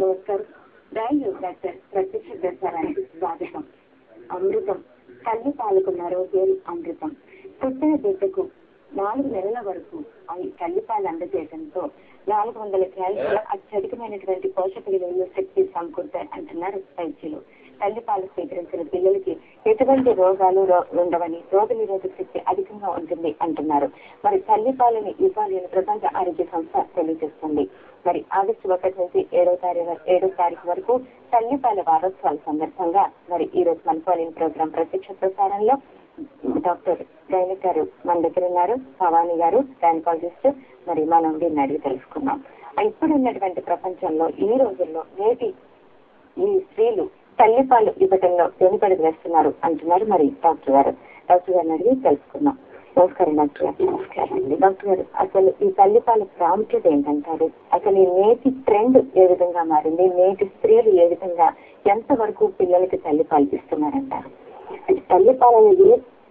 నమస్కారం. రైలు డాక్టర్ ప్రత్యక్ష ప్రసారానికి స్వాగతం. అమృతం తల్లి పాలకు ఆరోగ్యం అమృతం. పుట్టిన బిడ్డకు 4 నెలల వరకు తల్లిపాలు అందజేయడంతో 400 క్యాలరీల అత్యధికమైనటువంటి పోషక విలువలు శక్తి సమకూరుతాయి అంటున్నారు వైద్యులు. తల్లిపాలు స్వీకరించిన పిల్లలకి ఎటువంటి రోగాలు ఉండవని, రోగ నిరోధక శక్తి అధికంగా ఉంటుంది అంటున్నారు. మరి తల్లిపాలని ఇవ్వాలి అని ప్రపంచ ఆరోగ్య సంస్థ తెలియజేస్తుంది. మరి ఆగస్టు 1 నుంచి 7వ తారీఖు వరకు తల్లిపాల వారోత్సవాల సందర్భంగా మరి ఈ రోజు మనకోలేని ప్రోగ్రాం ప్రత్యక్ష ప్రసారంలో డాక్టర్ గైనిక్ గారు మన దగ్గర ఉన్నారు. భవానీ గారు గైనకాలజిస్ట్. మరి మనం దీన్ని అడిగి తెలుసుకున్నాం. ఇప్పుడు ఉన్నటువంటి ప్రపంచంలో ఈ రోజుల్లో నేటి ఈ స్త్రీలు తల్లిపాలు ఇవ్వటంలో వెనుకడుగు వేస్తున్నారు అంటున్నారు మరి డాక్టర్ గారిని అడిగి తెలుసుకున్నాం. నమస్కారం డాక్టర్ గారు. నమస్కారం అండి. డాక్టర్ గారు, అసలు ఈ తల్లిపాల ప్రాముఖ్యత ఏంటంటారు? అసలు ఈ నేటి ట్రెండ్ ఏ విధంగా మారింది? నేటి స్త్రీలు ఏ విధంగా ఎంతవరకు పిల్లలకి తల్లిపాలు ఇస్తున్నారంటారు? అంటే తల్లిపాలు అనేది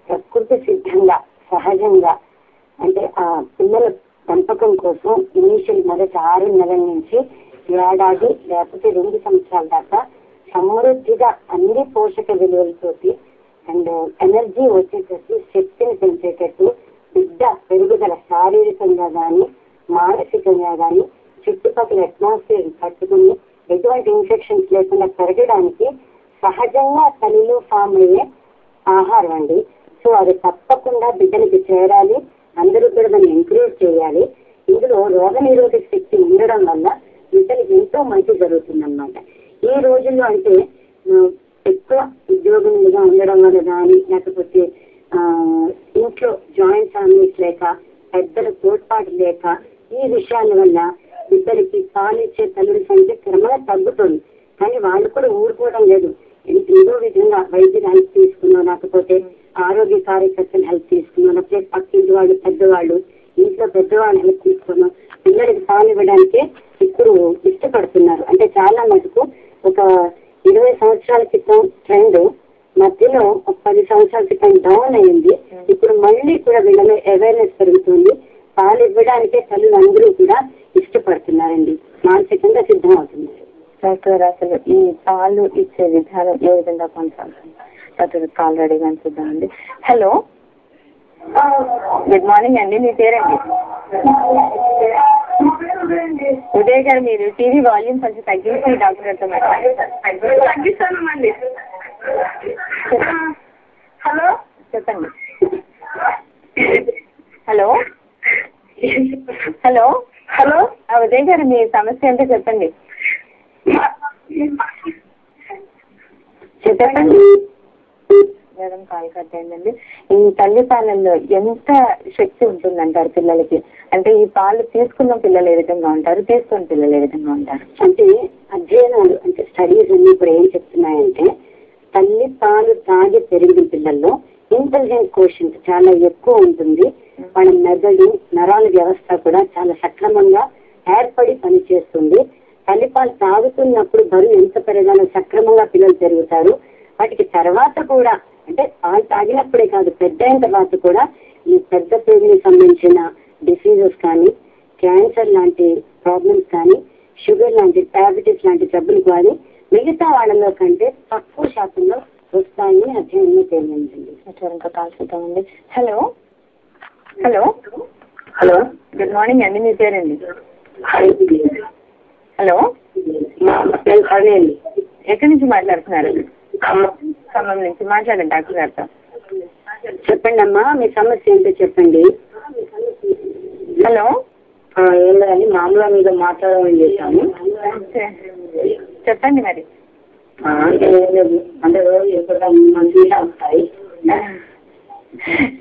ప్రకృతి సిద్ధంగా సహజంగా అంటే ఆ పిల్లల పెంపకం కోసం ఇనీషియల్ మొదటి 6 నెలల నుంచి ఏడాది లేకపోతే 2 సంవత్సరాల దాకా సమృద్ధిగా అన్ని పోషక విలువలతోటి అండ్ ఎనర్జీ వచ్చేటట్టు, శక్తిని పెంచేటట్టు, బిడ్డ పెరుగుదల శారీరకంగా కానీ మానసికంగా కానీ చుట్టుపక్కల అట్మాస్ఫియర్ పట్టుకుని ఎటువంటి ఇన్ఫెక్షన్స్ లేకుండా పెరగడానికి సహజంగా తల్లిలో ఫామ్ అయ్యే ఆహారం అండి. సో అది తప్పకుండా బిడ్డలకి చేరాలి. అందరూ కూడా దాన్ని ఎంకరేజ్ చేయాలి. ఇందులో రోగ నిరోధక శక్తి ఉండడం వల్ల బిడ్డలకి ఎంతో మంచి జరుగుతుందన్నమాట. ఈ రోజుల్లో అంటే ఎక్కువ ఉద్యోగంగా ఉండడం వల్ల కానీ లేకపోతే ఇంట్లో జాయింట్ ఫ్యామిలీస్ లేక పెద్దల తోడ్పాటు లేక ఈ విషయాల వల్ల బిడ్డలకి పాలిచ్చే తల్లుల సంఖ్య క్రమంగా తగ్గుతుంది. కానీ వాళ్ళు కూడా ఊరుకోవడం లేదు. ఏదో విధంగా వైద్యుల హెల్ప్ తీసుకున్నాం, లేకపోతే ఆరోగ్య కార్యకర్తల హెల్ప్ తీసుకున్నాం, లేకపోతే పక్కింటి వాళ్ళు పెద్దవాళ్ళు ఇంట్లో పెద్దవాళ్ళు హెల్ప్ తీసుకున్నాం. పిల్లలకి పాలు ఇవ్వడానికే ఇప్పుడు ఇష్టపడుతున్నారు. అంటే చాలా మటుకు ఒక 20 సంవత్సరాల క్రితం ట్రెండ్ మధ్యలో 10 సంవత్సరాల క్రితం డౌన్ అయింది. ఇప్పుడు మళ్ళీ కూడా వీళ్ళలో అవేర్నెస్ పెరుగుతుంది. పాలు ఇవ్వడానికే తల్లులందరూ కూడా ఇష్టపడుతున్నారండి, మానసికంగా సిద్ధం అవుతున్నారు. డాక్టర్, అసలు ఈ పాలు ఇచ్చే విధానం ఏ విధంగా కొనసాగుతుంది? డాక్టర్ కాల్ రెడీగా చూద్దామండి. హలో, గుడ్ మార్నింగ్ అండి. మీ పేరండి? ఉదయ్ గారు, మీరు టీవీ వాల్యూమ్ కొంచెం తగ్గించి డాక్టర్ గారితో తగ్గిస్తామండి. హలో, చెప్పండి. హలో హలో హలో ఉదయ్ గారు, మీ సమస్య ఏంటో చెప్పండి. చెప్పండి మేడం, కాల్ కట్ అయిందండి. ఈ తల్లి పాలల్లో ఎంత శక్తి ఉంటుందంటారు పిల్లలకి? అంటే ఈ పాలు తీసుకున్న పిల్లలు ఏ విధంగా ఉంటారు, తీసుకున్న పిల్లలు ఏ విధంగా ఉంటారు? అంటే అధ్యయనాలు అంటే స్టడీస్ అన్ని ఇప్పుడు ఏం చెప్తున్నాయంటే తల్లి పాలు తాగి పెరిగిన పిల్లల్లో ఇంటెలిజెంట్ కోషెంట్ చాలా ఎక్కువ ఉంటుంది. వాళ్ళ మెదడు నరాల వ్యవస్థ కూడా చాలా సక్రమంగా ఏర్పడి పనిచేస్తుంది. తల్లిపాలు తాగుతున్నప్పుడు బరువు ఎంత పెరగాలో సక్రమంగా పిల్లలు పెరుగుతారు. వాటికి తర్వాత కూడా అంటే పాలు తాగినప్పుడే కాదు, పెద్ద అయిన తర్వాత కూడా ఈ పెద్ద పేరుకి సంబంధించిన డిసీజెస్ కానీ, క్యాన్సర్ లాంటి ప్రాబ్లమ్స్ కానీ, షుగర్ లాంటి, డయాబెటీస్ లాంటి జబ్బులు కానీ మిగతా వాళ్ళలో కంటే తక్కువ శాతంలో వస్తాయని అధ్యయనంలో తేలిందండి. ఇంకా కాల్ చూద్దామండి. Hello hello hello, good morning అండి. మీ పేరండి? హలో, అదే అండి. ఎక్కడి నుంచి మాట్లాడుతున్నారు? ఖమ్మం నుంచి. మాట్లాడండి డాక్టర్ గారితో. చెప్పండి అమ్మా, మీ సమస్య ఏంటో చెప్పండి. హలో, ఏం లేదండి, మామూలుగా మీతో మాట్లాడమని చేశాను. చెప్పండి మరి. అంటే ఎక్కడ మంచిగా ఉంటాయి.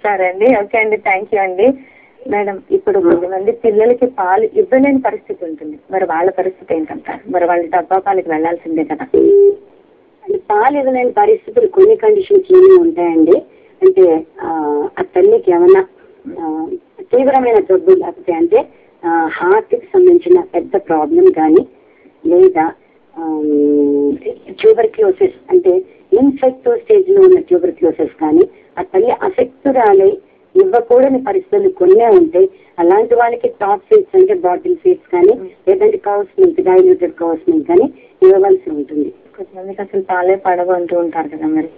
సరే అండి, ఓకే అండి, థ్యాంక్ యూ అండి. మేడం, ఇప్పుడు కొంతమంది పిల్లలకి పాలు ఇవ్వలేని పరిస్థితి ఉంటుంది. మరి వాళ్ళ పరిస్థితి ఏంటంటారు? మరి వాళ్ళు డబ్బా పాలకి వెళ్లాల్సిందే కదా. పాలు ఇవ్వలేని పరిస్థితులు కొన్ని కండిషన్స్ లోనే ఉంటాయండి. అంటే ఆ తల్లికి ఏమైనా తీవ్రమైన జబ్బు లేకపోతే అంటే హార్ట్ కి సంబంధించిన పెద్ద ప్రాబ్లం కానీ, లేదా ట్యూబర్క్లోసిస్ అంటే ఇన్ఫెక్టివ్ స్టేజ్ లో ఉన్న ట్యూబర్క్లోసిస్ కానీ, ఆ తల్లి అఫెక్టురాలై ఇవ్వకూడని పరిస్థితులు కొన్నే ఉంటాయి. అలాంటి వాళ్ళకి టాప్ ఫీడ్స్ అంటే బాటిల్ ఫీడ్స్ కానీ లేదంటే cows milk, diluted cows milk కానీ ఇవ్వవలసి ఉంటుంది. కొంతమందికి అసలు పాలే పడవు అంటూ ఉంటారు కదా మరి.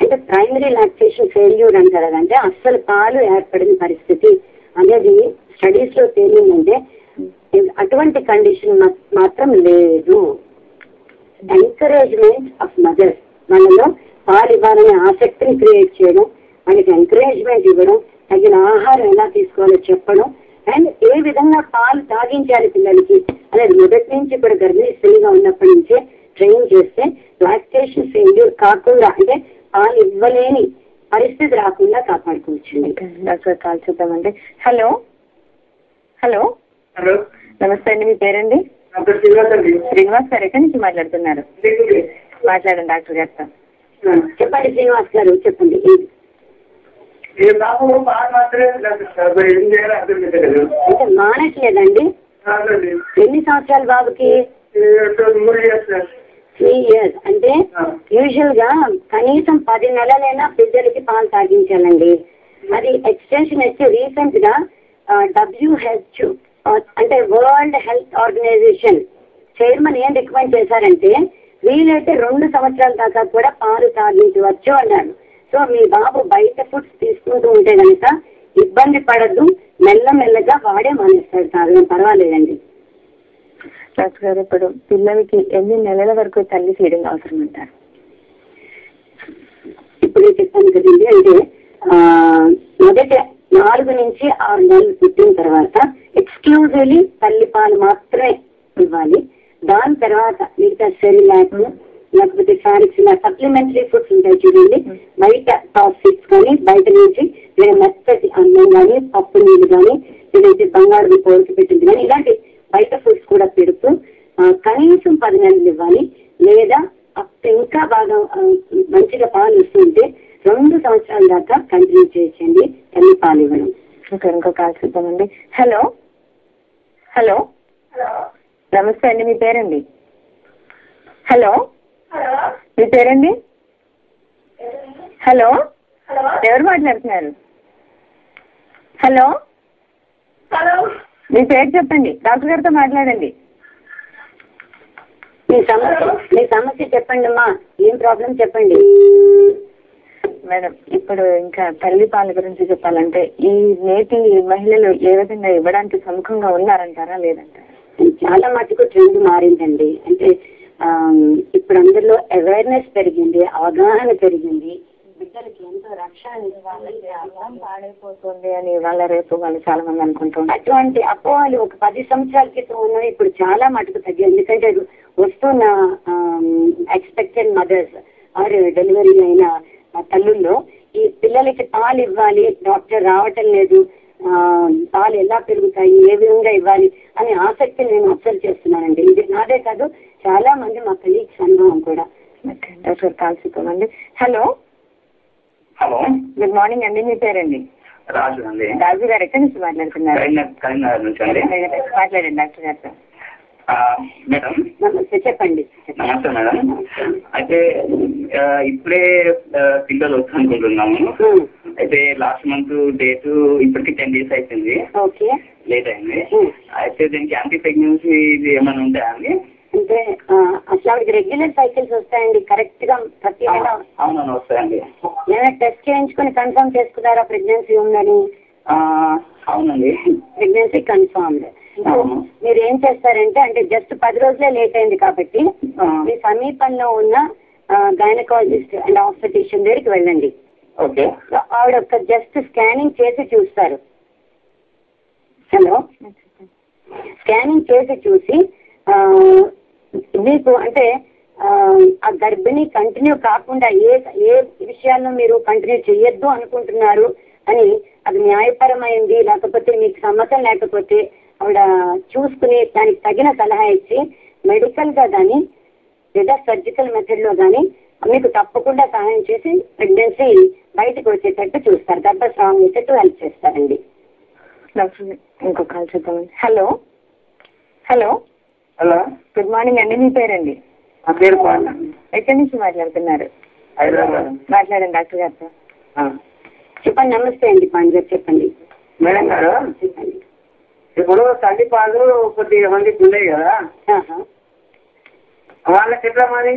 అంటే ప్రైమరీ లాక్టేషన్ ఫెయిల్యూర్ అంటారు కదా, అంటే అస్సలు పాలు ఏర్పడిన పరిస్థితి అనేది స్టడీస్ లో తేలిందంటే అటువంటి కండిషన్ మాత్రం లేదు. ఎంకరేజ్మెంట్ ఆఫ్ మదర్స్, వాళ్ళలో పాలు ఇవ్వాలనే ఆసక్తిని క్రియేట్ చేయడం, వాళ్ళకి ఎంకరేజ్మెంట్ ఇవ్వడం, తగిన ఆహారం ఎలా తీసుకోవాలో చెప్పడం, అండ్ ఏ విధంగా పాలు తాగించాలి పిల్లలకి అనేది మొదటి నుంచి కూడా గర్భిణీ స్త్రీగా ఉన్నప్పటి నుంచే ట్రైన్ చేస్తే లాక్టేషన్ ఫెయిల్యూర్ కాకుండా, అంటే పాలు ఇవ్వలేని పరిస్థితి రాకుండా కాపాడుకోవచ్చండి. డాక్టర్ కాల్ చూద్దామండి. హలో హలో హలో, నమస్తే అండి, మీ పేరండి? శ్రీనివాస్ గారు, ఎక్కడి నుంచి మాట్లాడుతున్నారు? మాట్లాడండి డాక్టర్ గారితో. చెప్పండి శ్రీనివాస్ గారు, చెప్పండి. అంటే మానట్లేదండి? ఎన్ని సంవత్సరాలు బాబుకి? 3 years. అంటే యూజువల్ గా కనీసం 10 నెలలైనా బిడ్డలకి పాలు తాగించాలండి. అది ఎక్స్టెన్షన్ వచ్చి రీసెంట్ గా WHO అంటే వరల్డ్ హెల్త్ ఆర్గనైజేషన్ చైర్మన్ ఏం రికమెండ్ చేశారంటే వీలైతే 2 సంవత్సరాల దాకా కూడా పాలు తాగించవచ్చు అన్నాడు. సో మీ బాబు బయట ఫుడ్స్ తీసుకుంటూ ఉంటే కనుక ఇబ్బంది పడద్దు, మెల్లమెల్లగా వాడే మానేస్తాడు, తాగడం పర్వాలేదండి. డాక్టర్ గారు, ఇప్పుడు పిల్లలకి ఎన్ని నెలల వరకు తల్లి ఫీడింగ్ అవసరం అంటారు? ఇప్పుడు చెప్పాను కదండి, అంటే మొదటి 4 నుంచి 6 నెలలు పుట్టిన తర్వాత ఎక్స్క్లూజివ్లీ తల్లి పాలు మాత్రమే ఇవ్వాలి. దాని తర్వాత మిగతా సెరిలాక్ లేకపోతే ఫారిక్స్ ఇలా సప్లిమెంటరీ ఫుడ్స్ ఉంటాయి చూడండి, బయట టాప్ ఫీడ్స్ కానీ బయట నుంచి లేదా మెత్తటి అన్నం కానీ పప్పు నీళ్ళు కానీ లేదంటే బంగారు పోలికి పెట్టింది కానీ ఇలాంటి బయట ఫుడ్స్ కూడా పెడుతూ కనీసం 10 నెలలు ఇవ్వాలి. లేదా ఇంకా బాగా మంచిగా పాలు ఇస్తుంటే 2 సంవత్సరాల దాకా కంటిన్యూ చేయొచ్చండి తల్లి పాలు ఇవ్వడం. ఇంకో కాల్ చూద్దామండి. హలో హలో, నమస్తే అండి, మీ పేరండి? హలో, మీ పేరండి? హలో, ఎవరు మాట్లాడుతున్నారు? హలో, మీ పేరు చెప్పండి, డాక్టర్ గారితో మాట్లాడండి. మీ సమస్య చెప్పండి అమ్మా, ఏం ప్రాబ్లం చెప్పండి. మేడం, ఇప్పుడు ఇంకా తల్లి పాల గురించి చెప్పాలంటే ఈ నేటి మహిళలు ఏ విధంగా ఇవ్వడానికి సముఖంగా ఉన్నారంటారా లేదంటారా? చాలా మటుకు ట్రెండ్ మారిందండి. అంటే ఇప్పుడు అందరిలో అవేర్నెస్ పెరిగింది, అవగాహన పెరిగింది, బిడ్డలకి ఎంతో రక్షణ ఇవ్వాలంటే అన్నం పాడైపోతుంది అని వాళ్ళ రేపు వాళ్ళు చాలా మంది అనుకుంటున్నారు. అటువంటి అపోహలు ఒక 10 సంవత్సరాల క్రితం ఉన్నవి ఇప్పుడు చాలా మటుకు తగ్గాయి. ఎందుకంటే వస్తున్న ఎక్స్పెక్టెడ్ మదర్స్ ఆర్ డెలివరీ అయిన తల్లుల్లో ఈ పిల్లలకి పాలు ఇవ్వాలి, డాక్టర్ రావటం లేదు, పాలు ఎలా పెరుగుతాయి, ఏ విధంగా ఇవ్వాలి అనే ఆసక్తి నేను అబ్జర్వ్ చేస్తున్నానండి. ఇది నాదే కాదు, చాలా మంది మా కలీగ్స్ అనుభవం కూడా. డాక్టర్ కాల్సిపోమండి. హలో హలో, గుడ్ మార్నింగ్ అండి, మీ పేరండి? రాజు అండి. రాజు గారు, ఎక్కడి నుంచి మాట్లాడుతున్నారు? కరీంనగర్ నుంచి అండి. మాట్లాడండి డాక్టర్ గారితో. మేడం నమస్తే, చెప్పండి. నమస్తే మేడం. అయితే ఇప్పుడే పిల్లలు వచ్చి అనుకుంటున్నాము. అయితే లాస్ట్ మంత్ డేట్ ఇప్పటికి 10 days అయిపోయింది, లేట్ అయింది. అయితే దీనికి యాంటీ ప్రెగ్నెన్సీ ఏమైనా ఉంటాయా అండి? అంటే అసలు రెగ్యులర్ సైకిల్స్ వస్తాయండి కరెక్ట్ గా ప్రతి నెల? అవునవును, వస్తాయండి. ఏమైనా టెస్ట్ చేయించుకుని కన్ఫర్మ్ చేసుకున్నారా ప్రెగ్నెన్సీ ఉందని? అవునండి, ప్రెగ్నెన్సీ కన్ఫర్మ్డ్. మీరు ఏం చేస్తారంటే, అంటే జస్ట్ 10 రోజులే లేట్ అయింది కాబట్టి మీ సమీపంలో ఉన్న గైనకాలజిస్ట్ అండ్ ఆబ్స్టెట్రిషియన్ దగ్గరికి వెళ్ళండి. ఆవిడ ఒక జస్ట్ స్కానింగ్ చేసి చూస్తారు. హలో, స్కానింగ్ చేసి చూసి మీకు అంటే ఆ గర్భిణి కంటిన్యూ కాకుండా ఏ విషయాల్లో మీరు కంటిన్యూ చెయ్యొద్దు అనుకుంటున్నారు అని, అది న్యాయపరమైంది లేకపోతే మీకు సమ్మతం లేకపోతే ఆవిడ చూసుకుని దానికి తగిన సలహా ఇచ్చి మెడికల్ గా కానీ లేదా సర్జికల్ మెథడ్ లో కానీ మీకు తప్పకుండా సహాయం చేసి ప్రెగ్నెన్సీ బయటకు వచ్చేటట్టు చూస్తారు, గర్భస్రావం వచ్చేట్టు హెల్ప్ చేస్తారండి. ఇంకో కాల్ చూద్దామండి. Hello hello hello, good morning అండి, మీ పేరండి? నా పేరు ఎక్కడి నుంచి మాట్లాడుతున్నారు? హైదరాబాద్. మాట్లాడండి డాక్టర్ గారితో. చెప్పండి. నమస్తే అండి పాండు గారు, చెప్పండి. మేడం గారు, చెప్పండి. ఇప్పుడు తల్లిపాలు కొద్దిగా మందికి ఉన్నాయి కదా, వాళ్ళకి ఎట్లా మరి?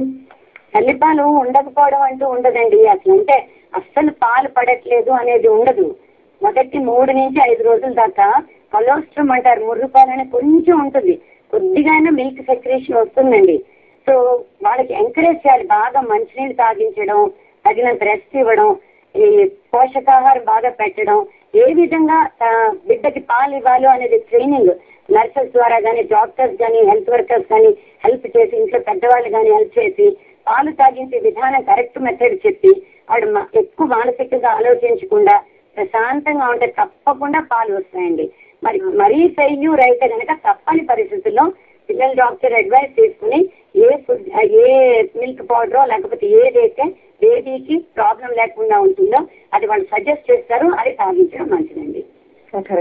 తల్లిపాలు ఉండకపోవడం అంటూ ఉండదండి. అసలు అంటే అస్సలు పాలు పడట్లేదు అనేది ఉండదు. మొదటి 3 నుంచి 5 రోజుల దాకా కొలెస్ట్రాల్ అంటారు, ముర్రు పాలు అనేది కొంచెం ఉంటుంది, కొద్దిగానే మిల్క్ సెక్రేషన్ వస్తుందండి. సో వాళ్ళకి ఎంకరేజ్ చేయాలి, బాగా మంచినీళ్ళు తాగించడం, తగినంత రెస్ట్ ఇవ్వడం, ఈ పోషకాహారం బాగా పెట్టడం, ఏ విధంగా బిడ్డకి పాలు ఇవ్వాలో అనేది ట్రైనింగ్ నర్సెస్ ద్వారా కానీ, డాక్టర్స్ కానీ, హెల్త్ వర్కర్స్ కానీ హెల్ప్ చేసి, ఇంట్లో పెద్దవాళ్ళు కానీ హెల్ప్ చేసి పాలు తాగించే విధానం కరెక్ట్ మెథడ్ చెప్పి వాడు ఎక్కువ మానసికంగా ఆలోచించకుండా ప్రశాంతంగా ఉంటే తప్పకుండా పాలు వస్తాయండి. మరీ ఫెయిల్యూర్ అయితే కనుక తప్పని పరిస్థితుల్లో పిల్లల డాక్టర్ అడ్వైస్ తీసుకుని ఏ ఫుడ్, ఏ మిల్క్ పౌడరో లేకపోతే ఏదైతే బేబీకి ప్రాబ్లం లేకుండా ఉంటుందో అది వాళ్ళు సజెస్ట్ చేస్తారు, అది తాగించడం మంచిదండి.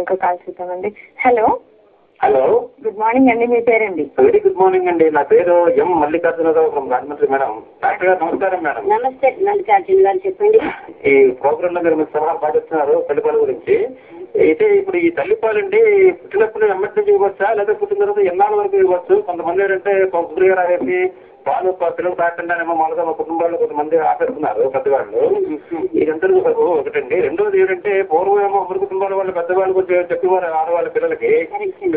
ఇంకో కాల్ చూద్దామండి. హలో హలో, గుడ్ మార్నింగ్ అండి, మీ పేరండి? వెరీ గుడ్ మార్నింగ్ అండి, నా పేరు M Mallikarjunarao from Rajahmundry. Madam, doctor గారు నమస్కారం. మేడం నమస్తే మల్లికార్జున గారు, చెప్పండి. ఈ ప్రోగ్రామ్ లో మీరు సలహా పాటిస్తున్నారు తల్లిపాల గురించి. అయితే ఇప్పుడు ఈ తల్లిపాలండి పుట్టినప్పుడు ఎమ్మటి నుంచి ఇవ్వచ్చా, లేదా పుట్టిన తర్వాత ఎన్నాళ్ళ వరకు ఇవ్వచ్చు? కొంతమంది ఏంటంటే కుదురుగా రాసేసి పాలు పిల్లలు తాకుండానేమో మామూలుగా మా కుటుంబాల్లో కొంతమంది ఆపేస్తున్నారు పెద్దవాళ్ళు. ఇదంతా ఒకటండి. రెండోది ఏంటంటే పూర్వం ఏమో ఒకరి కుటుంబాల వాళ్ళు పెద్దవాళ్ళు కొంచెం చెప్పేవారు ఆడవాళ్ళ పిల్లలకి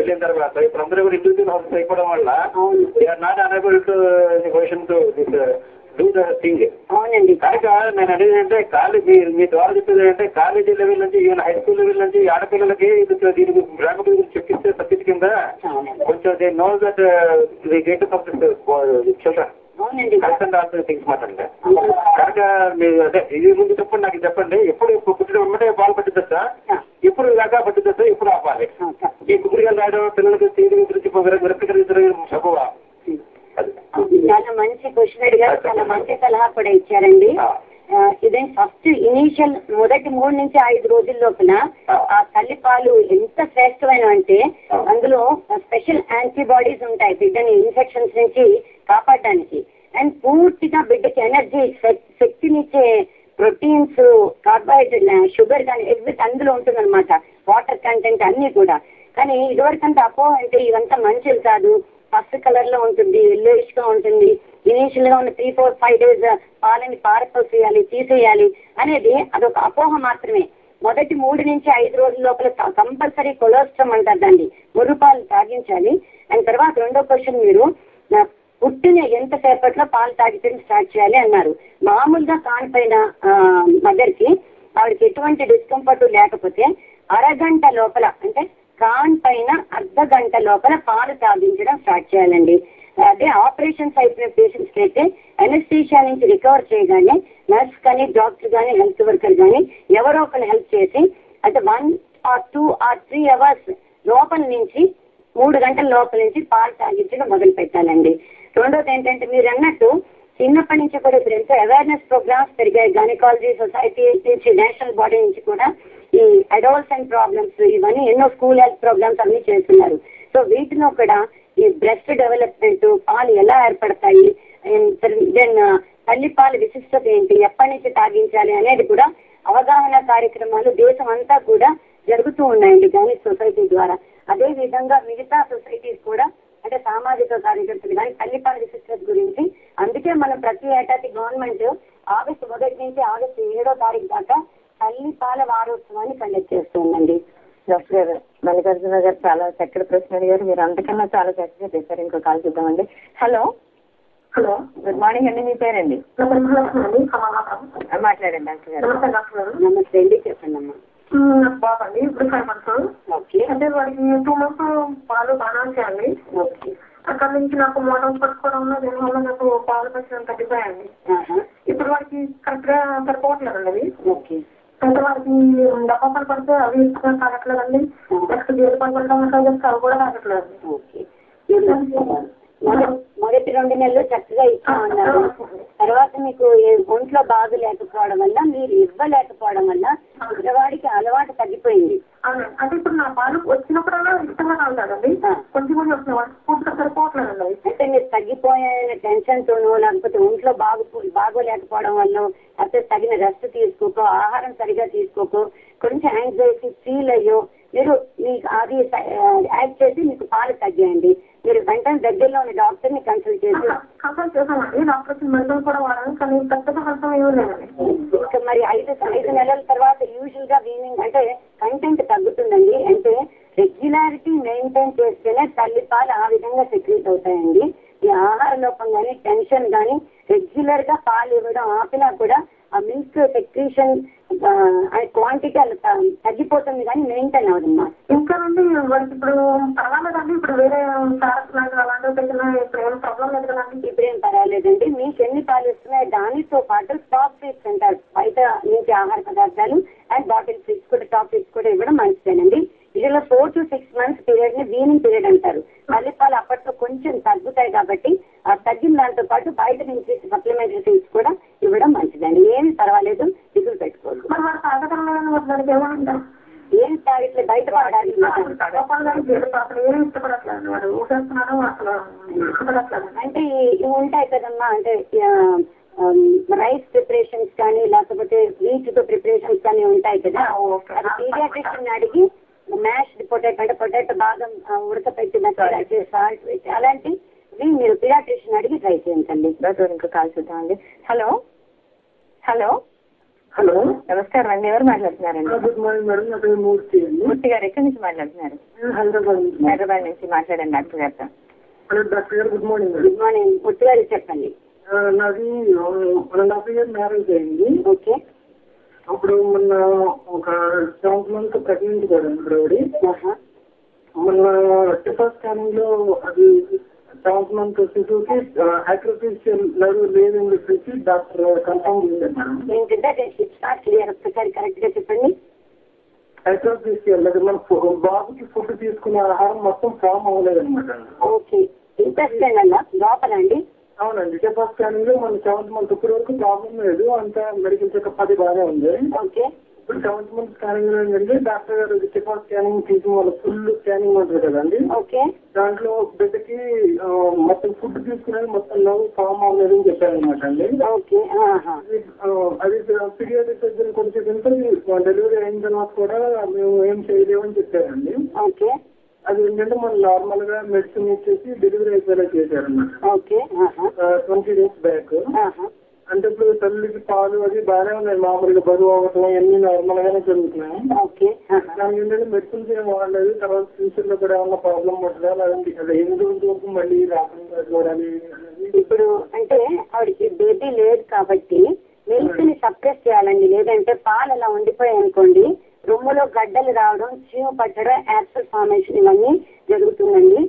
వెళ్ళిన తర్వాత. ఇప్పుడు అందరూ కూడా ఇండివిజువల్ హౌస్ అయిపోవడం వల్ల not unable to question to do the thing. అవునండి. కనుక నేను అనేది అంటే కాలేజీ మీ ద్వారా చెప్పేది ఏంటంటే కాలేజీ లెవెల్ నుంచి ఈవెన్ హై స్కూల్ లెవెల్ నుంచి ఆడపిల్లలకి దీనికి గ్రామ గురించి చెప్పిస్తే సబ్జెక్ట్ కింద కొంచెం they know that the get off children correct also things మాట్లాడండి. కనుక మీరు అదే ఇది ముందు చెప్పండి, నాకు చెప్పండి. ఎప్పుడు పుట్టిన వెంబడే పాలు పట్టిద్దా, ఎప్పుడు ఇలాగా పట్టిద్దా, ఎప్పుడు ఆపాలి? ఈ కుదిరిగా రాయడం పిల్లలకి తీరు గురించి విరక్తి కలిగించడం సబువా? చాలా మంచి క్వశ్చన్ అడిగారు, చాలా మంచి సలహా కూడా ఇచ్చారండి. ఇదే ఫస్ట్ ఇనీషియల్ మొదటి 3 నుంచి 5 రోజుల లోపల ఆ తల్లిపాలు ఎంత శ్రేష్టమైన అంటే అందులో స్పెషల్ యాంటీబాడీస్ ఉంటాయి బిడ్డని ఇన్ఫెక్షన్స్ నుంచి కాపాడడానికి. అండ్ పూర్తిగా బిడ్డకి ఎనర్జీ, శక్తినిచ్చే ప్రోటీన్స్, కార్బోహైడ్రేట్, షుగర్ కానీ ఎవ్రీథింగ్ అందులో ఉంటుంది అనమాట, వాటర్ కంటెంట్ అన్ని కూడా. కానీ ఇదివరకంతా అపోహ అంటే ఇవంతా మంచిది కాదు, పసుపు కలర్ లో ఉంటుంది, ఎల్లోయిష్ గా ఉంటుంది, ఇనీషియల్ గా ఉన్న 3-4-5 days పాలని పారపోసేయాలి, తీసేయాలి అనేది అదొక అపోహ మాత్రమే. మొదటి 3 నుంచి 5 రోజుల లోపల కంపల్సరీ కొలెస్ట్రాల్ అంటారు దాన్ని, ముర్రు పాలు తాగించాలి. అండ్ తర్వాత రెండో క్వశ్చన్, మీరు పుట్టిన ఎంతసేపట్లో పాలు తాగించడం స్టార్ట్ చేయాలి అన్నారు. మామూలుగా కానిపైన మదర్ కి ఆవిడకి ఎటువంటి డిస్కంఫర్ట్ లేకపోతే అరగంట లోపల, అంటే కాన్ పైన అర్ధ గంట లోపల పాలు తాగించడం స్టార్ట్ చేయాలండి. అదే ఆపరేషన్స్ అయిపోయిన పేషెంట్స్ కి అయితే అనెస్థీషియా నుంచి రికవర్ చేయగానే నర్స్ కానీ, డాక్టర్ కానీ, హెల్త్ వర్కర్ కానీ ఎవరో ఒకరు హెల్ప్ చేసి అంటే 1 or 2 or 3 hours లోపల నుంచి 3 గంటల లోపల నుంచి పాలు తాగించడం మొదలు పెట్టాలండి. రెండోది ఏంటంటే మీరు అన్నట్టు చిన్నప్పటి నుంచి కూడా ఇప్పుడు ఎంతో అవేర్నెస్ ప్రోగ్రామ్స్ పెరిగాయి, గైనకాలజీ సొసైటీ నుంచి, నేషనల్ బాడీ నుంచి కూడా ఈ అడోల్సెంట్ ప్రాబ్లమ్స్ ఇవన్నీ ఎన్నో స్కూల్ హెల్త్ ప్రోగ్రామ్స్ అన్ని చేస్తున్నారు. సో వీటిలో కూడా ఈ బ్రెస్ట్ డెవలప్మెంట్, పాలు ఎలా ఏర్పడతాయి, దెన్ తల్లిపాల విశిష్టత ఏంటి, ఎప్పటి నుంచి తాగించాలి అనేది కూడా అవగాహన కార్యక్రమాలు దేశం అంతా కూడా జరుగుతూ ఉన్నాయండి గైనిక్ సొసైటీ ద్వారా. అదే విధంగా మిగతా సొసైటీస్ కూడా అంటే సామాజిక కార్యకర్తలు కానీ తల్లిపాల విశిష్టత గురించి, అందుకే మనం ప్రతి ఏడాది గవర్నమెంట్ ఆగస్టు 1 నుంచి ఆగస్టు 7 దాకా తల్లిపాల వారోత్సవాన్ని కండక్ట్ చేస్తుందండి. డాక్టర్ గారు, మల్లికార్జున గారు చాలా చక్కటి ప్రశ్న అడిగారు, మీరు అంతకన్నా చాలా చక్కగా చేశారు. ఇంకో కాల్ చూద్దామండి. హలో హలో, గుడ్ మార్నింగ్ అండి, మీ పేరండి? మాట్లాడండి డాక్టర్ గారు. నమస్తే అండి, చెప్పండి అమ్మా. నాకు బాబు అండి, ఇప్పుడు 5 months. ఓకే. అంటే వాడికి 2 months పాలు బాగా చేయాలి. ఓకే. అక్కడ నుంచి నాకు మోటార్స్ పట్టుకోవడం వల్ల దీనివల్ల నాకు పాలు పచ్చడం తగ్గిపోయాయండి. ఇప్పుడు వాడికి కరెక్ట్ గా సరిపోవట్లేదండి అవి. ఓకే. అయితే వాడికి డబ్బా పాలు పడితే అవి తాగట్లేదండి, నెక్స్ట్ గేదె పాలు పడడం అవి కూడా తాగట్లేదు. ఓకే. మొదటి 2 నెలలు చక్కగా ఇస్తా ఉన్నారు. తర్వాత మీకు ఒంట్లో బాగు లేకపోవడం వల్ల, మీరు ఇవ్వలేకపోవడం వల్ల పిల్లవాడికి అలవాటు తగ్గిపోయింది. అవునండి. అంటే ఇప్పుడు నా పాలు వచ్చినప్పుడల్లా ఇష్టంగా తాగుతాడండి, కొంచెం కొంచెం వస్తున్నాయి, పూర్తిగా సరిపోవట్లేదండి. అయితే మీరు తగ్గిపోయే టెన్షన్ తోనో లేకపోతే ఒంట్లో బాగోలేకపోవడం వల్ల, లేకపోతే తగిన రెస్ట్ తీసుకోకో, ఆహారం సరిగా తీసుకోకో, కొంచెం యాంగ్జైటీ ఫీల్ అయ్యో మీరు మీకు అది యాక్ట్ చేసి మీకు పాలు తగ్గాయండి. మీరు వెంటనే దగ్గరలో ఉన్న డాక్టర్ ని కన్సల్ట్ చేసి కన్సల్ట్ చేసామండి. డాక్టర్ మెడిసిన్ కూడా వాడాలి, కానీ పెద్దగా ఫలితం ఏమీ లేదండి. ఇంకా మరి 5 నెలల తర్వాత యూజువల్ గా వీనింగ్ అంటే కంటెంట్ తగ్గుతుందండి. అంటే రెగ్యులారిటీ మెయింటైన్ చేస్తేనే తల్లిపాలు ఆ విధంగా సెక్రీట్ అవుతాయండి. ఈ ఆహార లోపం కానీ టెన్షన్ కానీ రెగ్యులర్ గా పాలు ఇవ్వడం ఆపినా కూడా ఆ మిల్క్ సెక్రీషన్ క్వాంటిటీ అలా తగ్గిపోతుంది కానీ మెయింటైన్ అవ్వదమ్మా. ఇంకా నుండి వాడికి ఇప్పుడు పర్వాలేదండి, ఇప్పుడు వేరే సారస్ లాంటి అలాంటివి పెట్టినా ఇప్పుడు ఏం ప్రాబ్లం లేదు కదండి. ఇప్పుడేం పర్వాలేదండి. మీకు ఎన్ని పాలు ఇస్తున్నాయి దానితో పాటు టాప్ ఫీడ్స్ అంటారు, బయట నుంచి ఆహార పదార్థాలు అండ్ బాటిల్ ఫీడ్స్ కూడా, టాప్ ఫీడ్స్ కూడా ఇవ్వడం మంచిదేనండి. ఇందులో 4 to 6 months పీరియడ్ ని వీనింగ్ పీరియడ్ అంటారు. తల్లిపాలు అప్పట్లో కొంచెం తగ్గుతాయి కాబట్టి ఆ తగ్గిన దాంతో పాటు బయట నుంచి సప్లిమెంటరీ ఫీడ్స్ కూడా ఇవ్వడం మంచిదండి. ఏమి పర్వాలేదు, దిగులు పెట్టుకోవచ్చు. ఏం తాగిట్లే బయట అంటే ఇవి ఉంటాయి కదమ్మా, అంటే రైస్ ప్రిపరేషన్స్ కానీ లేకపోతే వీట్ తో ప్రిపరేషన్స్ కానీ ఉంటాయి కదా, అది పీడియాట్రిషియన్ అడిగి మ్యాష్డ్ పొటాటో అంటే పొటాటో బాగా ఉడకపెట్టి మెత్తగా సాల్ట్ వేసి అలాంటివి మీరు పీడియాట్రిషియన్ అడిగి ట్రై చేయండి. ఇంకా కాల్ చూద్దామండి. హలో హలో హలో, నమస్కారం అండి. ఎవరు మాట్లాడుతున్నారండి? గుడ్ మార్నింగ్ మేడం, నా పేరు మూర్తి అండి. మూర్తి గారు ఎక్కడి నుంచి మాట్లాడుతున్నారు? హైదరాబాద్ నుంచి మాట్లాడండి డాక్టర్ గారితో. హలో డాక్టర్ గారు, good morning. Good morning. Murthy గారు చెప్పండి. నాది 1.5 years మ్యారేజ్ అయింది. ఓకే. అప్పుడు మొన్న ఒక 7th month ప్రెగ్నెంట్ కూడా ఇప్పుడు మొన్న టిఫా స్కానింగ్ లో అది 7th month శిశువుకి యాక్రోఫేషియల్ నర్వ్ లేదని చెప్పేసి డాక్టర్ కన్ఫర్మ్ చేశారు. కరెక్ట్ గా చెప్పండి. యాక్రోఫేషియల్ అది మన బాబుకి ఫుడ్ తీసుకునే ఆహారం మొత్తం ఫామ్ అవ్వలేదు అనమాట. ఓకే. ఇంట్రెస్టింగ్ అన్న లోపలండి. అవునండి. టిఫా స్కానింగ్ లో మన 7th month ఇప్పటి వరకు ప్రాబ్లం లేదు, అంతా మెడికల్ చెకప్ అది బాగానే ఉంది. ఓకే. ఇప్పుడు 7th month స్కానింగ్ లో ఏంటంటే డాక్టర్ గారు టిఫా స్కానింగ్ తీసిన వాళ్ళు ఫుల్ స్కానింగ్ ఉంటుంది కదండి. ఓకే. దాంట్లో బిడ్డకి మొత్తం ఫుడ్ తీసుకునేది మొత్తం నవ్వు ఫామ్ అవ్వలేదు అని చెప్పారనమాట అండి. ఓకే. అది పీడియాట్రిక్ సర్జన్ కొంచెం డెలివరీ అయిన తర్వాత కూడా మేము ఏం చేయలేమని చెప్పారండి. ఓకే. అది ఏంటంటే మనం నార్మల్ గా మెడిసిన్ ఇచ్చేసి డెలివరీ అయిపోయేలా చేశారన్నమాట. ఓకే. 20 days back. అంటే ఇప్పుడు తల్లికి పాలు అది బాగానే ఉన్నాయి, మామూలుగా బరువు అవ్వటం అన్ని నార్మల్ గానే జరుగుతున్నాయి. ఓకే. దానికి ఏంటంటే మెడిసిన్స్ ఏం వాడలేదు. తర్వాత ఫ్యూచర్ లో కూడా ఏమన్నా ప్రాబ్లం పడుతుందా లేదంటే అది ఎందుకు మళ్ళీ రాకుండా చూడాలి. ఇప్పుడు అంటే ఆవిడకి బేబీ లేదు కాబట్టి మిల్క్ ని సప్రెస్ చేయాలండి. లేదంటే పాలు అలా ఉండిపోయాయి అనుకోండి, రొమ్ములో గడ్డలు రావడం, చీము పట్టడం, యాప్సల్ ఫార్మేషన్ ఇవన్నీ జరుగుతుందండి.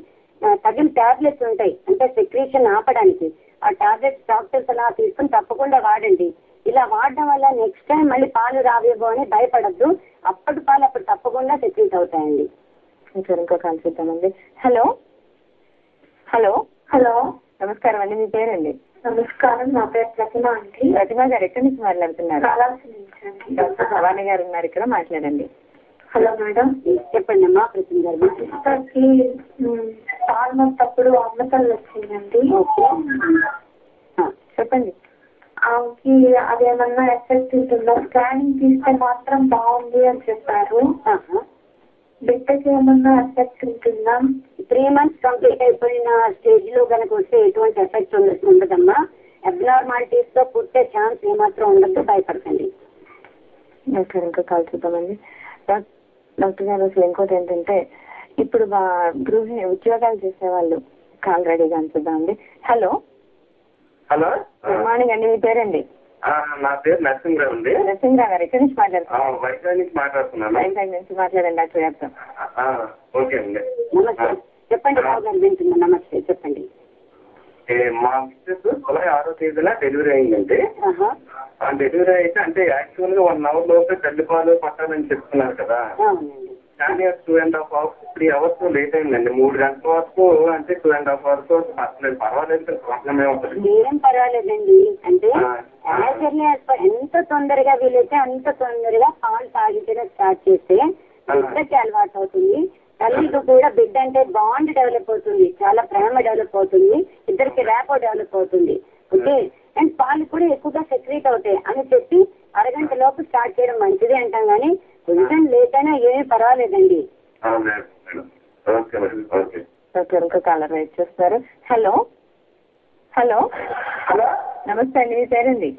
తగిన టాబ్లెట్స్ ఉంటాయి అంటే సెక్రీషన్ ఆపడానికి. ఆ టాబ్లెట్స్ డాక్టర్స్ అలా తీసుకుని తప్పకుండా వాడండి. ఇలా వాడడం వల్ల నెక్స్ట్ టైం మళ్ళీ పాలు రావేమో అని భయపడద్దు. అప్పటి పాలు అప్పుడు తప్పకుండా సెక్రీట్ అవుతాయండి. ఇంకో కాల్ చూద్దామండి. హలో హలో హలో, నమస్కారం అండి. మీ పేరండి? నమస్కారం, నా పేరు ప్రతిమ అండి. ప్రతిమ గారు ఎక్కడి నుంచి మాట్లాడుతున్నారు? డాక్టర్ భవానీ గారు ఉన్నారు ఇక్కడ, మాట్లాడండి. Hello madam. చెప్పండి అమ్మా. ప్రతిమ గారు పాలు మొత్తప్పుడు అమ్మతలు వచ్చిందండి. చెప్పండి. ఆమెకి అదేమన్నా ఎఫెక్ట్ ఉంటుందో, స్కానింగ్ తీస్తే మాత్రం బాగుంది అని చెప్పారు. బిడ్డకి ఏమన్నా ఎఫెక్ట్ ఉంటుందా? 3 months కంప్లీట్ అయిపోయిన స్టేజ్ లో కనుక వస్తే ఎటువంటి ఎఫెక్ట్ ఉండదమ్మా. అబ్నార్మాలిటీస్ తో పుట్టే ఛాన్స్ ఏమాత్రం ఉండదు, భయపడకండి. డాక్టర్ ఇంకా కాల్ చూద్దామండి. డాక్టర్ గారు అసలు ఇంకోటి ఏంటంటే ఇప్పుడు గృహిణి ఉద్యోగాలు చేసేవాళ్ళు కాల్ రెడీగా అనిపిద్దామండి. హలో హలో, గుడ్ మార్నింగ్ అండి. మీ పేరండి? నా పేరు నరసింహరావు అండి. నరసింహరావు గారు ఎక్కడి నుంచి మాట్లాడుతున్నారు? వైజాగ్ నుంచి మాట్లాడుతున్నాను. వైజాగ్ నుంచి మాట్లాడండి డాక్టర్ గారితో. ఓకే అండి. నమస్తే, చెప్పండి. రావు గారు వింటున్నా. నమస్తే, చెప్పండి. మా మిస్సెస్ జూలై 6వ తేదీన డెలివరీ అయిందండి. డెలివరీ అయితే అంటే యాక్చువల్ గా 1 hour లోపే తల్లిపాలు పట్టాలని చెప్తున్నారు కదా, కానీ 2.5 hours 3 hours లేట్ అయిందండి. 3 గంటల వరకు అంటే 2.5 hours అసలు పర్వాలేదు, ప్రాబ్లం ఏమవుతుంది? ఏం పర్వాలేదండి. అంటే ఎంత తొందరగా వీలైతే అంత తొందరగా పాలు తాగించడం స్టార్ట్ చేస్తే బిడ్డకి అలవాటు అవుతుంది, తల్లికి కూడా బిడ్డ అంటే బాండ్ డెవలప్ అవుతుంది, చాలా ప్రేమ డెవలప్ అవుతుంది, ఇద్దరికి ర్యాపో డెవలప్ అవుతుంది. ఓకే, అండ్ పాలు కూడా ఎక్కువగా సెక్రీట్ అవుతాయి అని చెప్పి అరగంట లోపు స్టార్ట్ చేయడం మంచిది అంటాం, కానీ కొంచెం లేట్ అయినా ఏమీ పర్వాలేదండి. ఇంకా కాలర్ వెయిట్ చేస్తారు. హలో హలో హలో, నమస్తే అండి, మీ పేరండి?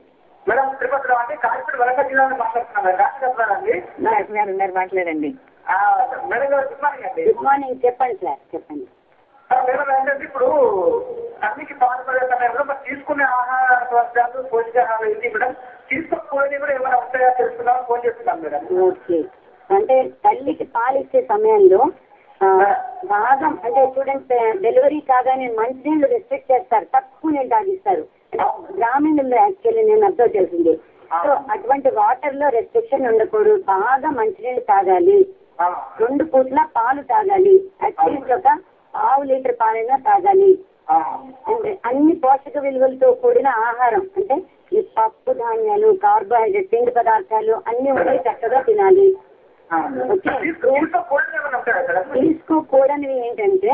మేడం తిరుపతిలో అండి, కాకినాడ వరంగల్ జిల్లా మాట్లాడుతున్నాను. డాక్టర్ గారు ఉన్నారు, మాట్లాడండి. మేడం గారు గుడ్ మార్నింగ్ అండి. గుడ్ మార్నింగ్, చెప్పండి సార్, చెప్పండి. మేడం ఏంటంటే ఇప్పుడు తల్లికి పాలు పడే సమయంలో మరి తీసుకునే ఆహార పదార్థాలు పోషకాహారం ఏంటి మేడం, తీసుకోకపోయినవి కూడా ఏమైనా ఉంటాయా తెలుసుకున్నామని ఫోన్ చేస్తున్నాను మేడం. ఓకే, అంటే తల్లికి పాలు ఇచ్చే సమయంలో బాగా అంటే చూడండి, డెలివరీ కాగానే మంచినీళ్ళు రెస్ట్రిక్ట్ చేస్తారు, తక్కువ నీళ్ళు తాగిస్తారు. గ్రామీణుల్లో యాక్చువల్లీ నేను అబ్జర్వ్ చేసింది. సో అటువంటి వాటర్ లో రెస్ట్రిక్షన్ ఉండకూడదు, బాగా మంచినీళ్ళు తాగాలి, 2 పూట్ల పాలు తాగాలి, అట్లీస్ట్ ఒక 1/2 లీటర్ పాలైనా తాగాలి. అన్ని పోషక విలువలతో కూడిన ఆహారం అంటే ఈ పప్పు ధాన్యాలు, కార్బోహైడ్రేట్, పిండి పదార్థాలు అన్ని ఉండి చక్కగా తినాలి. తీసుకోకూడనివి ఏంటంటే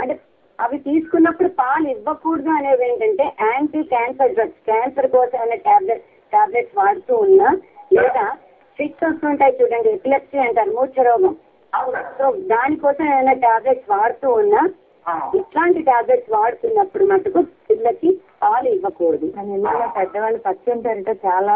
అంటే అవి తీసుకున్నప్పుడు పాలు ఇవ్వకూడదు అనేవి ఏంటంటే యాంటీ క్యాన్సర్ డ్రగ్స్, క్యాన్సర్ కోసం అనే టాబ్లెట్స్ వాడుతూ ఉన్నా, లేదా ఫిట్స్ వస్తుంటాయి చూడండి, ఎపిలెప్సీ అంటారు, మూర్ఛ రోగం, సో దానికోసం ఏమైనా టాబ్లెట్స్ వాడుతూ ఉన్నా, ఇట్లాంటి టాబ్లెట్స్ వాడుతున్నప్పుడు మటుకు పిల్లకి పాలు ఇవ్వకూడదు. పెద్దవాళ్ళు పచ్చం పేరిట చాలా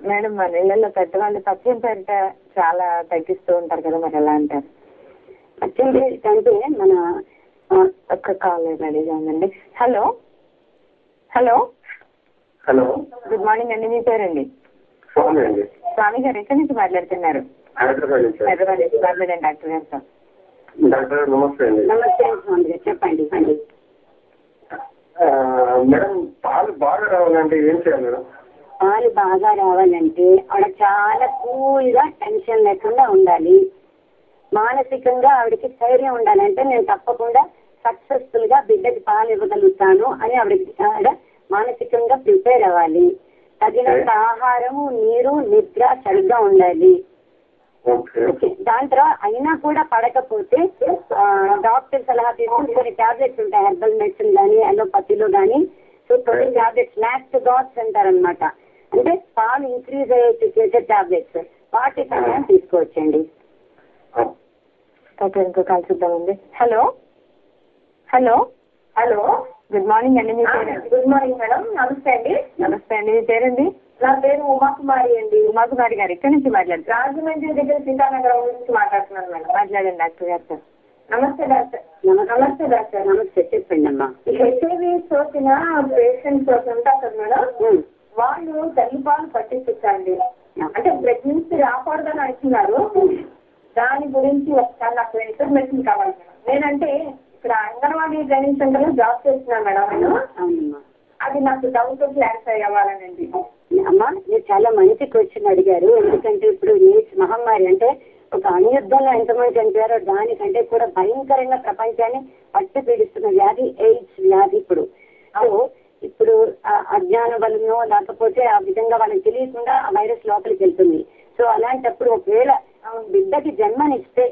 మేడం, మన ఇళ్లలో పెద్దవాళ్ళు పచ్చం పేరిట చాలా తగ్గిస్తూ ఉంటారు కదా, మరి ఎలా అంటారు? పచ్చం పేరిట అంటే మన ఒక్క కాల్ అడిగానండి. Hello hello hello, good morning అండి, మీ పేరండి? స్వామి అండి. స్వామి గారు ఎక్కడి నుంచి మాట్లాడుతున్నారు? హైదరాబాద్ నుంచి. హైదరాబాద్ నుంచి మాట్లాడండి డాక్టర్ గారితో. డాక్టర్ నమస్తే అండి. నమస్తే స్వామి గారు, చెప్పండి. మేడం, పాలు బాగా రావాలంటే ఏం చేయాలి మేడం? పాలు బాగా రావాలంటే ఆవిడ చాలా కూల్ గా, టెన్షన్ లేకుండా ఉండాలి, మానసికంగా ఆవిడకి ధైర్యం ఉండాలంటే నేను తప్పకుండా సక్సెస్ఫుల్ గా బిడ్డకి పాలు ఇవ్వగలుగుతాను అని ఆవిడ మానసికంగా ప్రిపేర్ అవ్వాలి. తగినంత ఆహారము, నీరు, నిద్ర సరిగ్గా ఉండాలి. దాని తర్వాత అయినా కూడా పడకపోతే డాక్టర్ సలహా తీసుకుని కొన్ని టాబ్లెట్స్ ఉంటాయి, హెర్బల్ మెడిసిన్ కానీ అలోపతిలో కానీ. సో కొన్ని టాబ్లెట్స్ మ్యాక్స్గాట్స్ అంటారనమాట, అంటే పాలు ఇంక్రీజ్ అయ్యే చేసే టాబ్లెట్స్, వాటి సమయం తీసుకోవచ్చండి. ఓకే, ఇంకో కాల్ చూద్దామండి. Hello hello hello, good morning అండి, మీ పేరు? Good morning madam. నమస్తే అండి. నమస్తే అండి, మీ పేరండి? నా పేరు ఉమాకుమారి అండి. ఉమాకుమారి గారు ఎక్కడి నుంచి మాట్లాడుతున్నారు? రాజమండ్రి దగ్గర సీతానగరం నుంచి మాట్లాడుతున్నాను మేడం. మాట్లాడండి డాక్టర్ గారితో. నమస్తే డాక్టర్. నమస్తే డాక్టర్. నమస్తే, చెప్పండి అమ్మా. హెచ్ఐవి సోకిన పేషెంట్స్ ఉంటారు కదా మేడం, వాళ్ళు తల్లిపాలు పట్టించండి, అంటే ప్రెగ్నెన్సీ రాకూడదని అంటున్నారు. దాని గురించి ఒకసారి నాకు ఇన్ఫర్మేషన్ కావాలి మేడం. నేనంటే ఇక్కడ అంగన్వాడీ ట్రైనింగ్ సెంటర్ లో జాబ్ చేస్తున్నాను మేడం నేను. అది నాకు డౌట్ క్లారిఫై అవ్వాలనండి. అమ్మా, మీరు చాలా మంచి క్వశ్చన్ అడిగారు. ఎందుకంటే ఇప్పుడు ఎయిడ్స్ మహమ్మారి అంటే ఒక అణుయుద్ధంలో ఎంతమంది చనిపోయారో దానికంటే కూడా భయంకరంగా ప్రపంచాన్ని పట్టి పీడిస్తున్న వ్యాధి ఎయిడ్స్ వ్యాధి. ఇప్పుడు అజ్ఞాన వలనో లేకపోతే ఆ విధంగా వాళ్ళకి తెలియకుండా ఆ వైరస్ లోపలికి వెళ్తుంది. సో అలాంటప్పుడు ఒకవేళ బిడ్డకి జన్మనిస్తే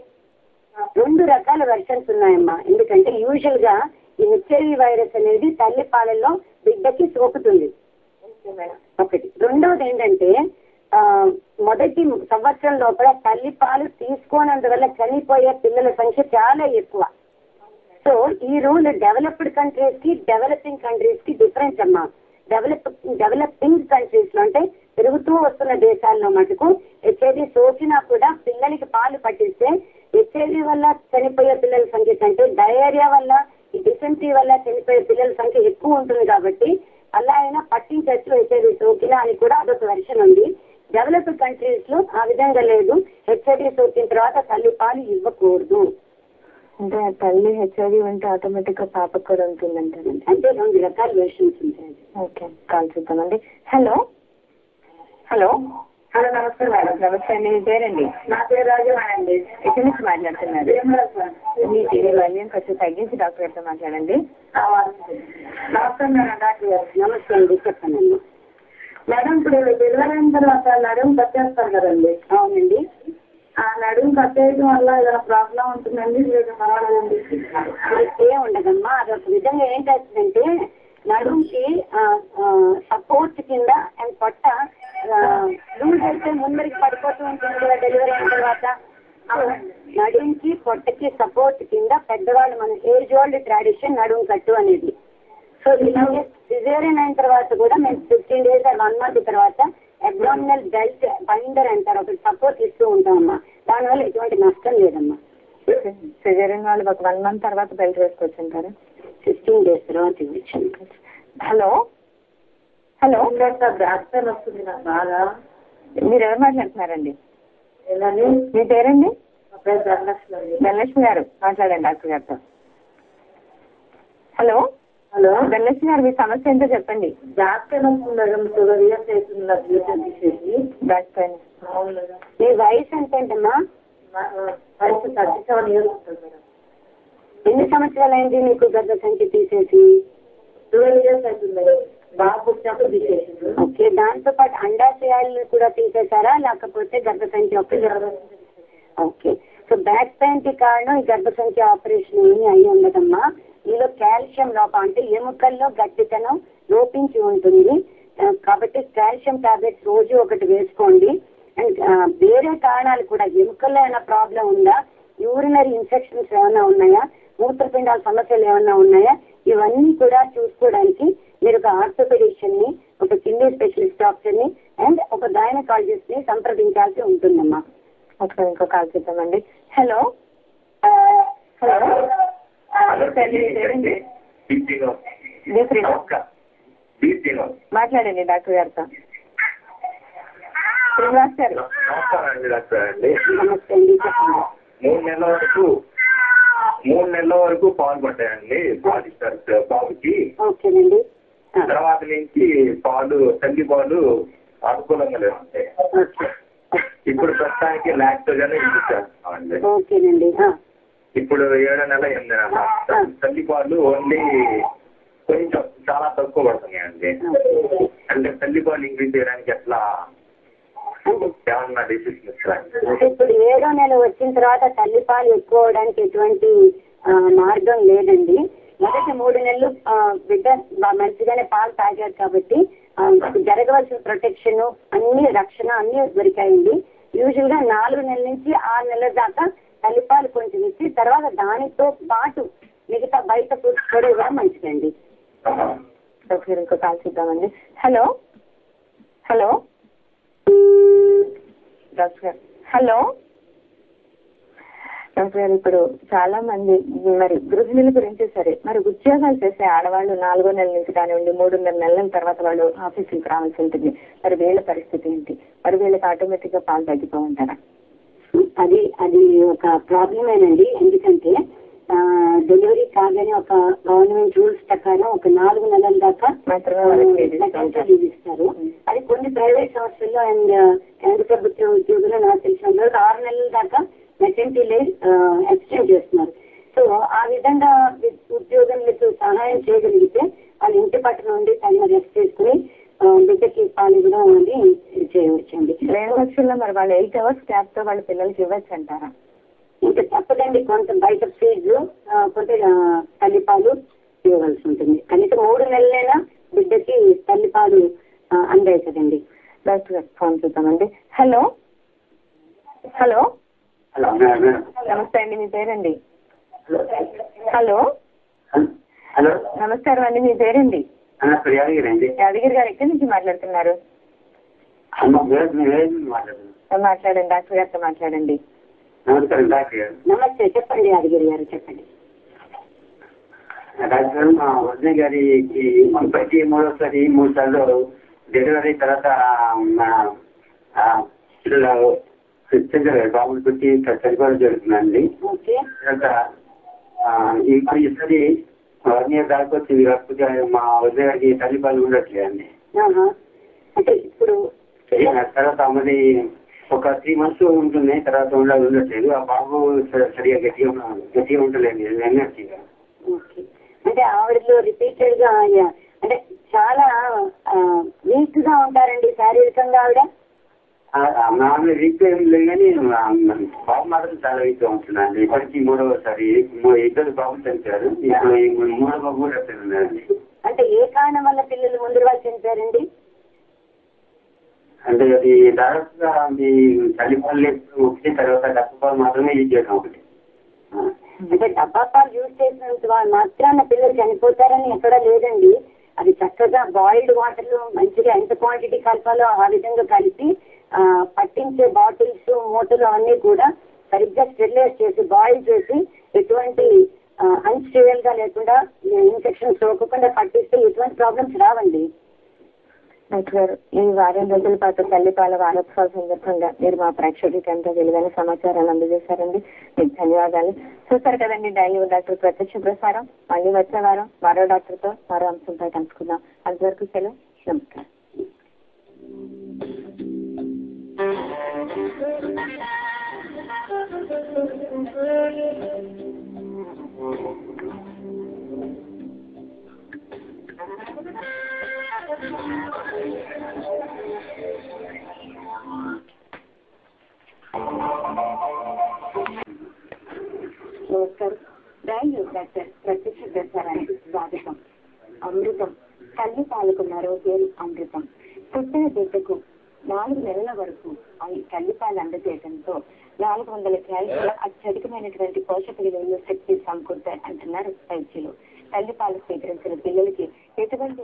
2 రకాల వెర్షన్స్ ఉన్నాయమ్మా. ఎందుకంటే యూజువల్ గా ఈ హెచ్ఐవి వైరస్ అనేది తల్లి పాలల్లో బిడ్డకి సోకుతుంది, ఒకటి. రెండవది ఏంటంటే మొదటి సంవత్సరం లోపల తల్లి పాలు తీసుకోనందువల్ల చనిపోయే పిల్లల సంఖ్య చాలా ఎక్కువ. సో ఈ రూల్ డెవలప్డ్ కంట్రీస్ కి, డెవలపింగ్ కంట్రీస్ కి డిఫరెన్స్ అమ్మా. డెవలపింగ్ కంట్రీస్ లో అంటే పెరుగుతూ వస్తున్న దేశాల్లో మటుకు హెచ్ఐవి సోకినా కూడా పిల్లలకి పాలు పట్టిస్తే హెచ్ఐవి వల్ల చనిపోయే పిల్లల సంఖ్య కంటే డయేరియా వల్ల, ఈ డిసెంట్రీ వల్ల చనిపోయే పిల్లల సంఖ్య ఎక్కువ ఉంటుంది. కాబట్టి అలా అయినా పట్టించచ్చు హెచ్ఐవి సోకినా అని కూడా అదొక వెర్షన్ ఉంది. డెవలప్డ్ కంట్రీస్ లో ఆ విధంగా లేదు, హెచ్ఐవి సోకిన తర్వాత తల్లి పాలు ఇవ్వకూడదు. అంటే తల్లి హెచ్ఐవి ఉంటే ఆటోమేటిక్ గా పాపకు కూడా ఉంటుందంటారండి. అంటే 2 రకాల వెర్షన్స్ ఉంటాయి. ఓకే, కాల్ చూద్దామండి. హలో హలో హలో, నమస్తే మేడం. నమస్తే అండి, మీ పేరండి? నా పేరు రాజవాణి అండి. ఎక్కడి నుంచి మాట్లాడుతున్నారు? మీ టీవీ వాల్యూమ్ కొంచెం తగ్గించి డాక్టర్ గారితో మాట్లాడండి. నమస్తే మేడం. డాక్టర్ గారు నమస్తే అండి, చెప్పండి. మేడం ఇప్పుడు డెలివరీ అయిన తర్వాత నడుము కట్టేస్తారు కదండి. అవునండి. ఆ నడుము కట్టేయడం వల్ల ఏదైనా ప్రాబ్లం ఉంటుందండి లేదా పర్వాలేదండి? ఏం ఉండదమ్మా. అదొక విధంగా ఏంటంటే నడుముకి సపోర్ట్ కింద అండ్ పొట్ట లూజ్ అయితే ముందరికి పడిపోతూ ఉంటుంది కదా డెలివరీ అయిన తర్వాత. నడుముకి పొట్టకి సపోర్ట్ కింద పెద్దవాళ్ళు మన ఏజ్ ఓల్డ్ ట్రెడిషన్ నడుము కట్టు అనేది. సో ఇలాగే సిజేరియన్ అయిన తర్వాత కూడా మేము 15 days 1 month తర్వాత అబ్డామినల్ బెల్ట్ బైండర్ అంటారు, ఒకటి సపోర్ట్ ఇస్తూ ఉంటామమ్మా. దానివల్ల ఎటువంటి నష్టం లేదమ్మా. సిజేరియన్ వాళ్ళు ఒక 1 month తర్వాత బెల్ట్ వేసుకోవచ్చు అంటారా? 15 days తర్వాత ఇవ్వచ్చు. హలో హలో బ్యాక్ పెయిన్ వస్తుంది నాకు బాగా. మీరు ఎవరు మాట్లాడుతున్నారండి? ఎలాని మీ పేరండి? ధనలక్ష్మి. ధనలక్ష్మి గారు మాట్లాడండి డాక్టర్ గారితో. హలో హలో ధనలక్ష్మి గారు, మీ సమస్య ఏంటో చెప్పండి. బ్యాక్ పెయిన్ వస్తుంది మేడం. 12 years అవుతుంది నాకు జీవితం తీసేసి. Back pain. మీ వయసు ఎంతేంటమ్మా? వయసు 37 years ఉంటుంది మేడం. ఎన్ని సంవత్సరాలు అయింది నీకు గర్భసంచి తీసేసి? 12 years అవుతుంది మేడం. బాగా పుట్టినప్పుడు తీసేసింది. ఓకే. దాంతో పాటు అండాశయాలు కూడా తీసేశారా లేకపోతే గర్భసంచి operation? Okay. So back pain కి కారణం ఈ గర్భసంచి ఆపరేషన్ ఏమి అయ్యి ఉండదమ్మా. మీలో కాల్షియం లోపం అంటే ఎముకల్లో గట్టితనం లోపించి ఉంటుంది. కాబట్టి కాల్షియం టాబ్లెట్స్ రోజు ఒకటి వేసుకోండి. అండ్ వేరే కారణాలు కూడా ఎముకల్లో ఏమైనా ప్రాబ్లం ఉందా, యూరినరీ ఇన్ఫెక్షన్స్ ఏమైనా ఉన్నాయా, మూత్రపిండాల సమస్యలు ఏమైనా ఉన్నాయా, ఇవన్నీ కూడా చూసుకోవడానికి మీరు ఒక ఆర్థోపెడిషియన్ ని, ఒక కిడ్నీ స్పెషలిస్ట్ డాక్టర్ ని అండ్ ఒక గైనకాలజిస్ట్ ని సంప్రదించాల్సి ఉంటుందమ్మా. ఒకసారి ఇంకో కాల్ చేద్దామండి. హలో హలో మాట్లాడండి డాక్టర్ గారితో. శ్రీనివాస్ గారు. నమస్కారం అండి డాక్టర్ అండి. నమస్తే అండి, చెప్పండి. 3 నెలల వరకు పాలు పడ్డాయండి. పాలు ఇస్తారు బాబుకి. ఓకేనండి. తర్వాత నుంచి తల్లి పాలు అనుకూలంగా లేవుంటాయి. ఇప్పుడు ప్రస్తుతానికి లాక్టోజన్ ఇప్పించేస్తామండి. ఓకేనండి. ఇప్పుడు 7 నెలల 8 నెలల తల్లి పాలు ఓన్లీ కొంచెం చాలా తక్కువ పడుతున్నాయండి. అంటే తల్లి పాలు ఇంక్రీజ్ చేయడానికి ఎట్లా ఏమన్నా డిసిషన్ ఇస్తారండి? ఇప్పుడు 7వ నెల వచ్చిన తర్వాత తల్లిపాలు ఎక్కువ అవడానికి ఎటువంటి మార్గం లేదండి. మొదటి 3 నెలలు బిడ్డ మంచిగానే పాలు తాగారు కాబట్టి జరగవలసిన ప్రొటెక్షన్ అన్ని రక్షణ అన్ని దొరికాయండి. యూజువల్ గా 4 నెలల నుంచి 6 నెలల దాకా తల్లిపాలు కొంచెం ఇచ్చి తర్వాత దానితో పాటు మిగతా బయట ఫుడ్ కూడా ఇవ్వడం మంచిదండి. ఒకసారి ఇంకో కాల్ చేద్దామండి. హలో హలో డాక్టర్ గారు. హలో డాక్టర్ గారు, ఇప్పుడు చాలా మంది మరి గృహిణుల గురించి సరే, మరి ఉద్యోగాలు చేసే ఆడవాళ్ళు 4వ నెల నుంచి కానివ్వండి 3.5 నెలల తర్వాత వాళ్ళు ఆఫీసులకు రావాల్సి ఉంటుంది. మరి వీళ్ళ పరిస్థితి ఏంటి? మరి వీళ్ళకి ఆటోమేటిక్ గా పాలు తగ్గిపోఉంటారా? అది ఒక ప్రాబ్లమేనండి. ఎందుకంటే డెలివరీ కాగానే ఒక గవర్నమెంట్ రూల్స్ ప్రకారం ఒక 4 నెలల దాకా ఇస్తారు. అది కొన్ని ప్రైవేట్ సంస్థల్లో అండ్ కేంద్ర ప్రభుత్వ ఉద్యోగులు నాకు తెలిసిన 6 నెలల దాకా మెటర్నిటీ లీవ్ ఎక్స్టెండ్ చేస్తున్నారు. సో ఆ విధంగా ఉద్యోగులకు సహాయం చేయగలిగితే వాళ్ళ ఇంటి పట్ల నుండి తగిన రెస్ట్ చేసుకుని బిడ్డకి పాలు ఇవ్వడం అనేది చేయవచ్చండి. 2 లక్షల్లో మరి వాళ్ళు 8 hours క్యాప్ తో వాళ్ళ పిల్లలకి ఇవ్వచ్చు అంటారా? ఇంకా తప్పదండి. కొంత బయట ఫీజు కొంత తల్లిపాలు ఇవ్వవలసి ఉంటుంది. కనీసం 3 నెలలైనా బిడ్డకి తల్లిపాలు అందాయి కదండి. డాక్టర్ గారు ఫోన్ చూద్దామండి. హలో హలో నమస్తే అండి, మీ పేరండి? హలో హలో నమస్కారం అండి, మీ పేరండి? యాదగిరి గారు ఎక్కడి నుంచి మాట్లాడుతున్నారు? మాట్లాడండి డాక్టర్ గారితో మాట్లాడండి. నమస్కారం డాక్టర్ గారు. నమస్తే, చెప్పండి యాదగిరి గారు, చెప్పండి. డాక్టర్ గారు, మా వదిన గారికి 33వ 3 సార్లు డెలివరీ తర్వాత బాబులు పెట్టి చనిపోవడం జరుగుతుందండి. ఇప్పుడు ఈసారి 1 year దాకా వచ్చింది. కాకపోతే మా వదిన గారికి తల్లిపాలు ఉండట్లేదండి. అంటే ఇప్పుడు తర్వాత మరి ఒక 3 months ఉంటుంది, తర్వాత ఉండట్లేదు. ఆ బాబు సరిగా గట్టిగా ఉండలేదు ఎనర్జీగా. అంటే ఆవిడలో రిపీటెడ్ గా అంటే చాలా వీక్ గా ఉంటారండి శారీరకంగా ఆవిడ. ఆమె వీక్ ఏం లేదు కానీ బాబు మాత్రం చాలా వీక్ గా ఉంటుందండి. ఇప్పటికీ 3వసారి 2 బాబులు చనిపోయారు. ఇప్పుడు 3వ బాబు కూడా ఉన్నారండి. అంటే ఏ కారణం వల్ల పిల్లలు ముందు వాళ్ళు చనిపోయారండి? అంటే అది దాదాపుగా మీ తల్లిపాలు ఒకటి తర్వాత డబ్బపాలు మాత్రమే యూజ్ చేయడం ఒకటి. అంటే డబ్బాపాలు యూజ్ చేసినంత మాత్రాన పిల్లలు చనిపోతారని ఎక్కడా లేదండి. అది చక్కగా బాయిల్డ్ వాటర్ లో మంచిగా ఎంత క్వాంటిటీ కలపాలో ఆ విధంగా కలిపి పట్టించే బాటిల్స్ మూటలు అన్ని కూడా సరిగ్గా స్టెరిలైజ్ చేసి బాయిల్ చేసి ఎటువంటి అన్స్టేబుల్ గా లేకుండా ఇన్ఫెక్షన్ సోకకుండా పట్టిస్తే ఎటువంటి ప్రాబ్లమ్స్ రావండి. డాక్టర్ గారు, ఈ వారం రోజుల పాటు తల్లిపాల వారోత్సవాల సందర్భంగా మీరు మా ప్రేక్షకులకి ఎంతో విలువైన సమాచారాన్ని అందజేశారండి. మీకు ధన్యవాదాలు. చూస్తారు కదండి డైలీ డాక్టర్ ప్రత్యక్ష ప్రసారం. మళ్ళీ వచ్చే వారం మరో డాక్టర్తో మరో అంశంపై కలుసుకుందాం. అంతవరకు సెలవు. నమస్కారం. నమస్కారం. డైలీ డాక్టర్ ప్రత్యక్ష ప్రసారానికి స్వాగతం. అమృతం తల్లిపాలకు మరో పేరు అమృతం. పుట్టిన బిడ్డకు 4 నెలల వరకు తల్లిపాలు అందజేయడంతో 400 క్యాలరీల అత్యధికమైనటువంటి పోషక విలువలు శక్తి సమకూరుతాయి అంటున్నారు వైద్యులు. తల్లిపాలు స్వీకరించిన పిల్లలకి ఎటువంటి